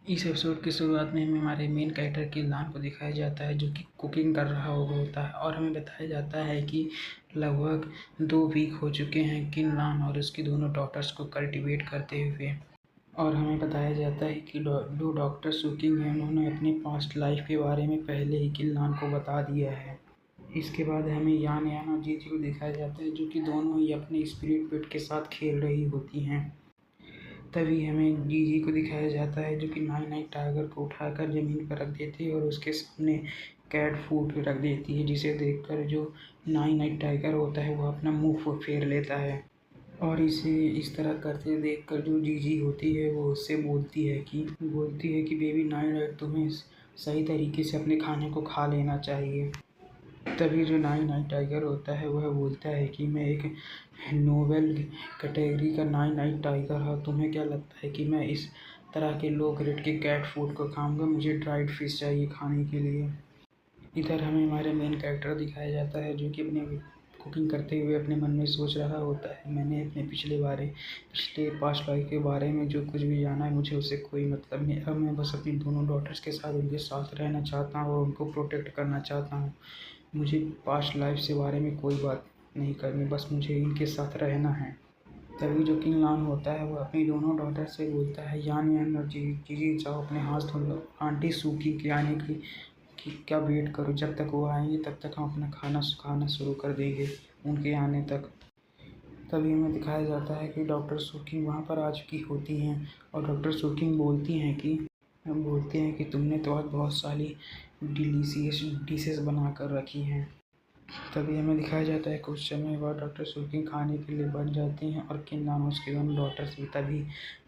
इस एपिसोड की शुरुआत में हमें हमारे मेन कैरेक्टर किल्लान को दिखाया जाता है, जो कि कुकिंग कर रहा होता है और हमें बताया जाता है कि लगभग 2 वीक हो चुके हैं किल्लान और उसकी दोनों डॉटर्स को कल्टीवेट करते हुए। और हमें बताया जाता है कि दो डॉक्टर सुकिंग हैं, उन्होंने अपनी पास्ट लाइफ के बारे में पहले ही किल्लान को बता दिया है। इसके बाद हमें यान यान और जीजी को दिखाया जाता है, जो कि दोनों ही अपने स्पिरिट पेट के साथ खेल रही होती हैं। तभी हमें जीजी को दिखाया जाता है, जो कि नाइन नाइट टाइगर को उठाकर ज़मीन पर रख देती है और उसके सामने कैट फूड रख देती है, जिसे देखकर जो नाइन नाइट टाइगर होता है वह अपना मुंह फेर लेता है। और इसे इस तरह करते देखकर जो जीजी होती है वो उससे बोलती है कि बेबी नाइन नाइट तुम्हें सही तरीके से अपने खाने को खा लेना चाहिए। तभी जो नाइन नाइट टाइगर होता है वह बोलता है कि मैं एक नोवेल कैटेगरी का नाइन नाइट टाइगर हूँ, तुम्हें क्या लगता है कि मैं इस तरह के लो ग्रेड के कैट फूड को खाऊंगा? मुझे ड्राइड फिश चाहिए खाने के लिए। इधर हमें हमारे मेन कैरेक्टर दिखाया जाता है, जो कि अपने कुकिंग करते हुए अपने मन में सोच रहा होता है, मैंने अपने पिछले पास्ट लाइफ के बारे में जो कुछ भी जाना है मुझे उससे कोई मतलब नहीं। अब मैं बस अपनी दोनों डॉटर्स के साथ उनके साथ रहना चाहता हूँ और उनको प्रोटेक्ट करना चाहता हूँ। मुझे पास्ट लाइफ के बारे में कोई बात नहीं करनी, बस मुझे इनके साथ रहना है। तभी जो किंगलान होता है वो अपनी दोनों डॉटर से बोलता है, यान यान और जीजी जाओ अपने हाथ धो लो, आंटी सूकी के आने की क्या वेट करो, जब तक वो आएंगे तब तक हम अपना खाना शुरू कर देंगे उनके आने तक। तभी हमें दिखाया जाता है कि डॉक्टर सुकिंग वहाँ पर आ चुकी होती हैं और डॉक्टर सुकिंग बोलती हैं कि तुमने तो आज बहुत सारी डिलीशियस डिशेस बना कर रखी हैं। तभी हमें दिखाया जाता है कुछ समय बाद डॉक्टर सुकिंग खाने के लिए बन जाती हैं और किन्नान उसके दोनों डॉटर्स भी। तभी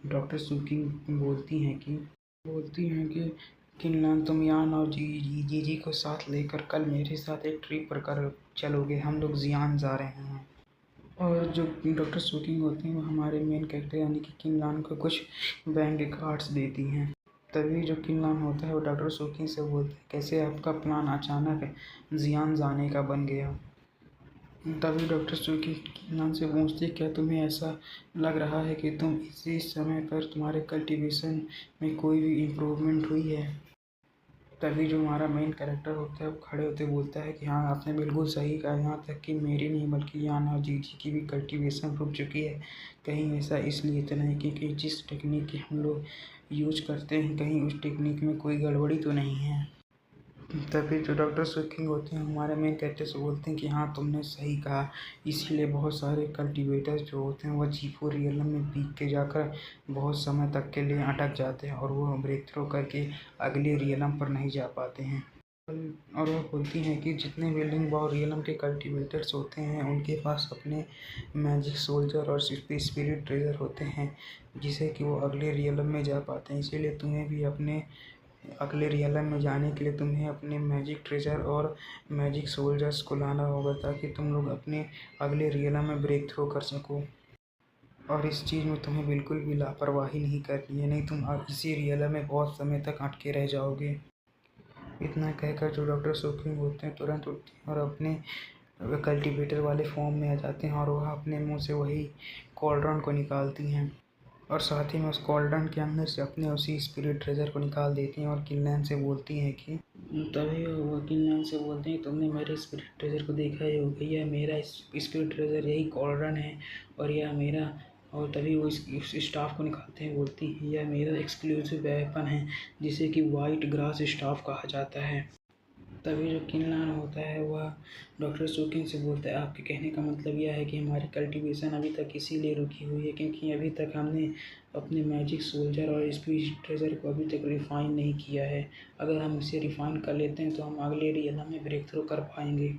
डॉक्टर सुकिंग बोलती हैं कि किन्नान तुम यान और जीजी को साथ लेकर कल मेरे साथ एक ट्रिप पर कर चलोगे, हम लोग जियान जा रहे हैं। और जो डॉक्टर सुकिंग होती हैं वो हमारे मेन कैरेक्टर यानी कि किन्नान को कुछ बैंक कार्ड्स देती हैं। तभी जो किन्नान होता है वो डॉक्टर सुकिंग से बोलता है, कैसे आपका प्लान अचानक जियान जाने का बन गया? तभी डॉक्टर सुकी किन्नान से पूछती है, क्या तुम्हें ऐसा लग रहा है कि तुम इसी समय पर तुम्हारे कल्टीवेशन में कोई भी इम्प्रूवमेंट हुई है? तभी जो हमारा मेन कैरेक्टर होता है वो खड़े होते बोलता है कि हाँ आपने बिल्कुल सही कहा, यहाँ तक कि मेरी नहीं बल्कि याना और जीजी की भी कल्टीवेशन रुक चुकी है। कहीं ऐसा इसलिए तो नहीं क्योंकि जिस टेक्निक की हम लोग यूज करते हैं कहीं उस टेक्निक में कोई गड़बड़ी तो नहीं है। तभी जो डॉक्टर सुकिंग होते हैं हमारे मेन कैरेक्टर से बोलते हैं कि हाँ तुमने सही कहा, इसीलिए बहुत सारे कल्टीवेटर्स जो होते हैं वो G4 रियलम में पीक के जाकर बहुत समय तक के लिए अटक जाते हैं और वो ब्रेक थ्रू करके अगले रियलम पर नहीं जा पाते हैं। और वह बोलती हैं कि जितने भी लिंक और रियलम के कल्टीवेटर्स होते हैं उनके पास अपने मैजिक सोल्जर और स्पिरिट ट्रेजर होते हैं, जिसे कि वो अगले रियलम में जा पाते हैं। इसीलिए तुम्हें भी अपने अगले रियलम में जाने के लिए तुम्हें अपने मैजिक ट्रेजर और मैजिक सोल्जर्स को लाना होगा, ताकि तुम लोग अपने अगले रियलम में ब्रेक थ्रू कर सको। और इस चीज़ में तुम्हें बिल्कुल भी लापरवाही नहीं करनी है, नहीं तुम इसी रियलम में बहुत समय तक अटके रह जाओगे। इतना कहकर जो डॉक्टर सुकिंग होते हैं तुरंत उठती हैं और अपने कल्टीवेटर वाले फॉर्म में आ जाते हैं और वह अपने मुंह से वही कॉल्ड्रॉन को निकालती हैं और साथ ही में उस कॉल्डन के अंदर से अपने उसी स्पिरिट ट्रेजर को निकाल देती हैं और किन्नान से बोलती हैं कि तुमने मेरे स्पिरिट ट्रेजर को देखा ही होगा, यह मेरा स्पिरिट ट्रेजर यही कॉल्डन है और यह मेरा। और तभी वो इस स्टाफ को निकालते हैं, बोलती हैं यह मेरा एक्सक्लूसिव वेपन है जिसे कि वाइट ग्रास स्टाफ कहा जाता है। तभी जो किन्नान होता है वह डॉक्टर सुकिंग से बोलता है, आपके कहने का मतलब यह है कि हमारी कल्टीवेशन अभी तक इसीलिए रुकी हुई है क्योंकि अभी तक हमने अपने मैजिक सोल्जर और स्पिरिट ट्रेजर को अभी तक रिफ़ाइन नहीं किया है। अगर हम इसे रिफ़ाइन कर लेते हैं तो हम अगले रियलम में ब्रेक थ्रू कर पाएंगे।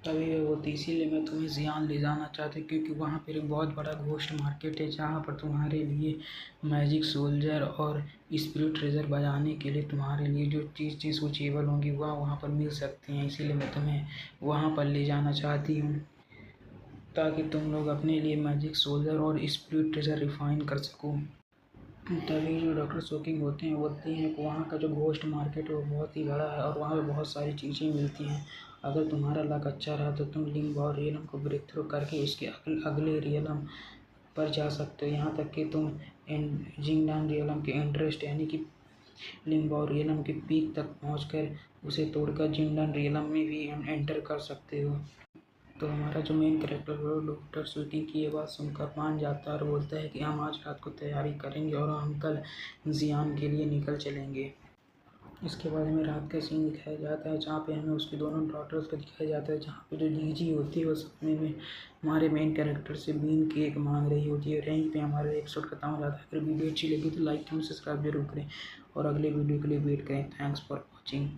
तभी वह बोलती इसीलिए मैं तुम्हें जियान ले जाना चाहती हूँ क्योंकि वहाँ पर एक बहुत बड़ा घोस्ट मार्केट है जहाँ पर तुम्हारे लिए मैजिक सोल्जर और स्पिरिट ट्रेजर बजाने के लिए तुम्हारे लिए जो चीज़ सूचेबल होंगी वह वहाँ पर मिल सकती हैं। इसीलिए मैं तुम्हें वहाँ पर ले जाना चाहती हूँ ताकि तुम लोग अपने लिए मैजिक सोल्जर और स्पिरिट ट्रेजर रिफ़ाइन कर सको। तभी जो डॉक्टर सुकिंग होते हैं बोलती हैं कि वहाँ का जो घोस्ट मार्केट है वो बहुत ही बड़ा है और वहाँ पे बहुत सारी चीज़ें मिलती हैं। अगर तुम्हारा लक अच्छा रहा तो तुम लिंग और रियलम को ब्रेक थ्रू करके उसके अगले रियलम पर जा सकते हो, यहाँ तक कि तुम जिंगडांग रियलम के इंटरेस्ट यानी कि लिंगबाओ रियलम के पीक तक पहुंचकर उसे तोड़कर जिंगडांग रियलम में भी एंटर कर सकते हो। तो हमारा जो मेन कैरेक्टर है वो डॉक्टर सुकी की ये बात सुनकर मान जाता है और बोलता है कि हम आज रात को तैयारी करेंगे और हम कल जियान के लिए निकल चलेंगे। इसके बाद हमें रात का सीन दिखाया जाता है जहाँ पे हमें उसकी दोनों डॉटर्स को दिखाया जाता है, जहाँ पे जो लीजी होती है वो सपने में हमारे मेन कैरेक्टर से बीन केक मांग रही होती है। और यहीं पे हमारा एपिसोड खत्म हो जाता है। अगर वीडियो अच्छी लगी तो लाइक कमेंट सब्सक्राइब जरूर करें और अगले वीडियो के लिए वेट करें। Thanks for watching.